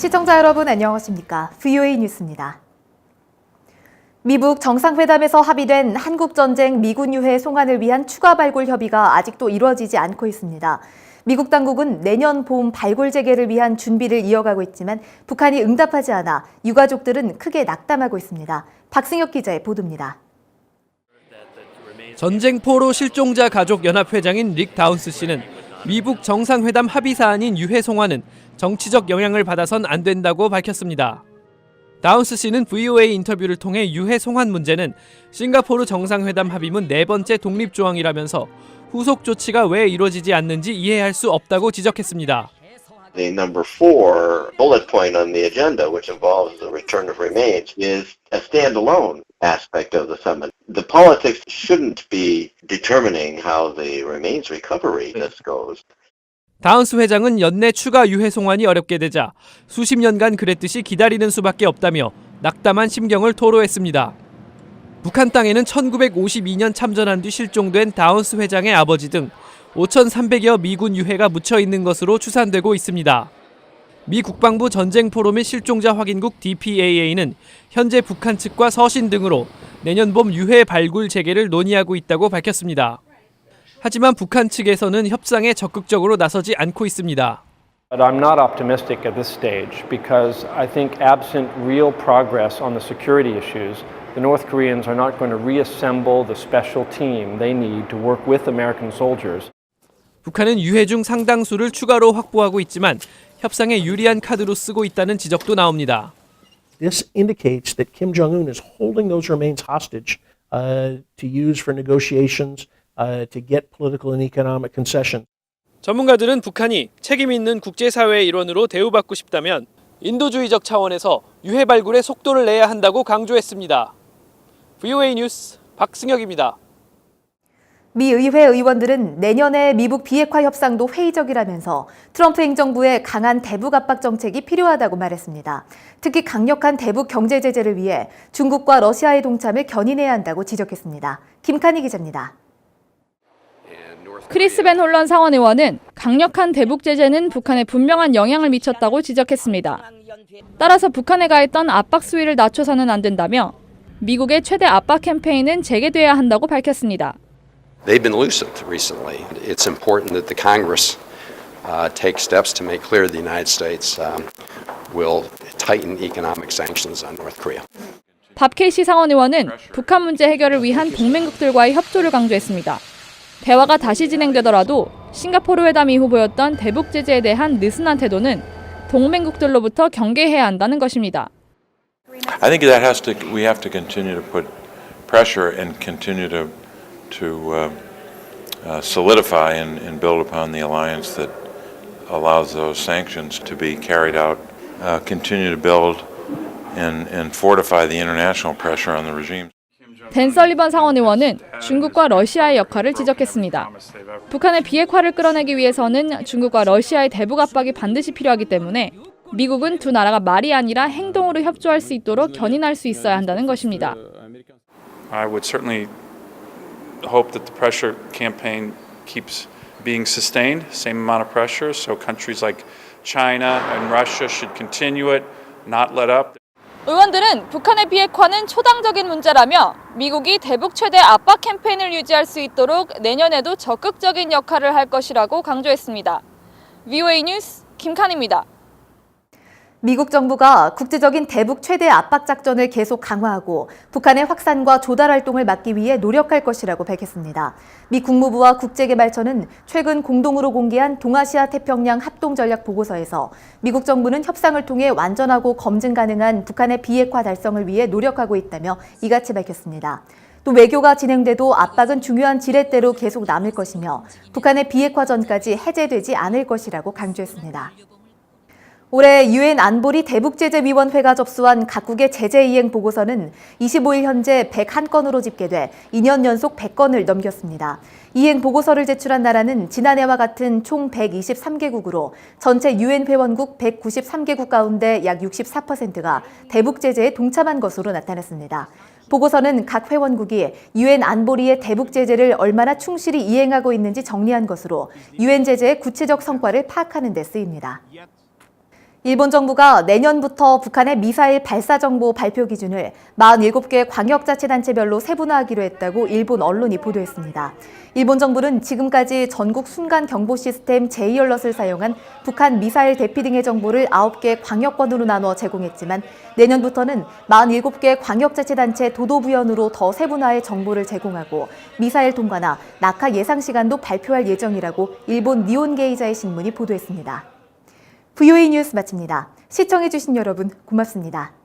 시청자 여러분 안녕하십니까? VOA 뉴스입니다. 미북 정상회담에서 합의된 한국전쟁 미군 유해 송환을 위한 추가 발굴 협의가 아직도 이루어지지 않고 있습니다. 미국 당국은 내년 봄 발굴 재개를 위한 준비를 이어가고 있지만 북한이 응답하지 않아 유가족들은 크게 낙담하고 있습니다. 박승혁 기자의 보도입니다. 전쟁포로 실종자 가족 연합회장인 릭 다운스 씨는 미북 정상회담 합의 사안인 유해 송환은 정치적 영향을 받아선 안 된다고 밝혔습니다. 다운스 씨는 VOA 인터뷰를 통해 유해 송환 문제는 싱가포르 정상회담 합의문 4번째 독립조항이라면서 후속 조치가 왜 이루어지지 않는지 이해할 수 없다고 지적했습니다. The number 4 bullet point on the agenda, which involves the return of remains, is a standalone aspect of the summit. The politics shouldn't be determining how the remains recovery goes. 다운스 회장은 연내 추가 유해 송환이 어렵게 되자 수십 년간 그랬듯이 기다리는 수밖에 없다며 낙담한 심경을 토로했습니다. 북한 땅에는 1952년 참전한 뒤 실종된 다운스 회장의 아버지 등 5,300여 미군 유해가 묻혀 있는 것으로 추산되고 있습니다. 미 국방부 전쟁포로 및 실종자 확인국 DPAA는 현재 북한 측과 서신 등으로 내년 봄 유해 발굴 재개를 논의하고 있다고 밝혔습니다. 하지만 북한 측에서는 협상에 적극적으로 나서지 않고 있습니다. But I'm not optimistic at this stage because I think absent real progress on the security issues, the North Koreans are not going to reassemble the special team they need to work with American soldiers. 북한은 유해 중 상당수를 추가로 확보하고 있지만 협상에 유리한 카드로 쓰고 있다는 지적도 나옵니다. This indicates that Kim Jong-un is holding those remains hostage to use for negotiations, to get political and economic concessions. 전문가들은 북한이 책임 있는 국제사회의 일원으로 대우받고 싶다면 인도주의적 차원에서 유해 발굴에 속도를 내야 한다고 강조했습니다. VOA 뉴스 박승혁입니다. 미 의회 의원들은 내년에 미북 비핵화 협상도 회의적이라면서 트럼프 행정부의 강한 대북 압박 정책이 필요하다고 말했습니다. 특히 강력한 대북 경제 제재를 위해 중국과 러시아의 동참을 견인해야 한다고 지적했습니다. 김칸희 기자입니다. 크리스 벤 홀런 상원의원은 강력한 대북 제재는 북한에 분명한 영향을 미쳤다고 지적했습니다. 따라서 북한에 가했던 압박 수위를 낮춰서는 안 된다며 미국의 최대 압박 캠페인은 재개돼야 한다고 밝혔습니다. They've been loosened recently. It's important that the Congress take steps to make clear the United States will tighten economic sanctions on North Korea. 밥 케이시 상원의원은 북한 문제 해결을 위한 동맹국들과의 협조를 강조했습니다. 대화가 다시 진행되더라도 싱가포르 회담 이후 보였던 대북 제재에 대한 느슨한 태도는 동맹국들로부터 경계해야 한다는 것입니다. I think that we have to continue to put pressure and continue to solidify and build upon the alliance that allows those sanctions to be carried out. Continue to build and fortify the international pressure on the regime. 댄 설리번 상원의원은 중국과 러시아의 역할을 지적했습니다. 북한의 비핵화를 끌어내기 위해서는 중국과 러시아의 대북 압박이 반드시 필요하기 때문에 미국은 두 나라가 말이 아니라 행동으로 협조할 수 있도록 견인할 수 있어야 한다는 것입니다. I would certainly hope that the pressure campaign keeps being sustained, same amount of pressure, so countries like China and Russia should continue it, not let up. 의원들은 북한의 비핵화는 초당적인 문제라며 미국이 대북 최대 압박 캠페인을 유지할 수 있도록 내년에도 적극적인 역할을 할 것이라고 강조했습니다. VOA 뉴스 김칸희입니다. 미국 정부가 국제적인 대북 최대 압박 작전을 계속 강화하고 북한의 확산과 조달 활동을 막기 위해 노력할 것이라고 밝혔습니다. 미 국무부와 국제개발처는 최근 공동으로 공개한 동아시아 태평양 합동전략 보고서에서 미국 정부는 협상을 통해 완전하고 검증 가능한 북한의 비핵화 달성을 위해 노력하고 있다며 이같이 밝혔습니다. 또 외교가 진행돼도 압박은 중요한 지렛대로 계속 남을 것이며 북한의 비핵화 전까지 해제되지 않을 것이라고 강조했습니다. 올해 유엔 안보리 대북제재위원회가 접수한 각국의 제재 이행 보고서는 25일 현재 101건으로 집계돼 2년 연속 100건을 넘겼습니다. 이행 보고서를 제출한 나라는 지난해와 같은 총 123개국으로 전체 유엔 회원국 193개국 가운데 약 64%가 대북 제재에 동참한 것으로 나타났습니다. 보고서는 각 회원국이 유엔 안보리의 대북 제재를 얼마나 충실히 이행하고 있는지 정리한 것으로 유엔 제재의 구체적 성과를 파악하는 데 쓰입니다. 일본 정부가 내년부터 북한의 미사일 발사 정보 발표 기준을 47개 광역자치단체별로 세분화하기로 했다고 일본 언론이 보도했습니다. 일본 정부는 지금까지 전국 순간 경보 시스템 J-얼럿을 사용한 북한 미사일 대피 등의 정보를 9개 광역권으로 나눠 제공했지만 내년부터는 47개 광역자치단체 도도부연으로 더 세분화해 정보를 제공하고 미사일 통과나 낙하 예상 시간도 발표할 예정이라고 일본 니혼게이자의 신문이 보도했습니다. VOA 뉴스 마칩니다. 시청해주신 여러분 고맙습니다.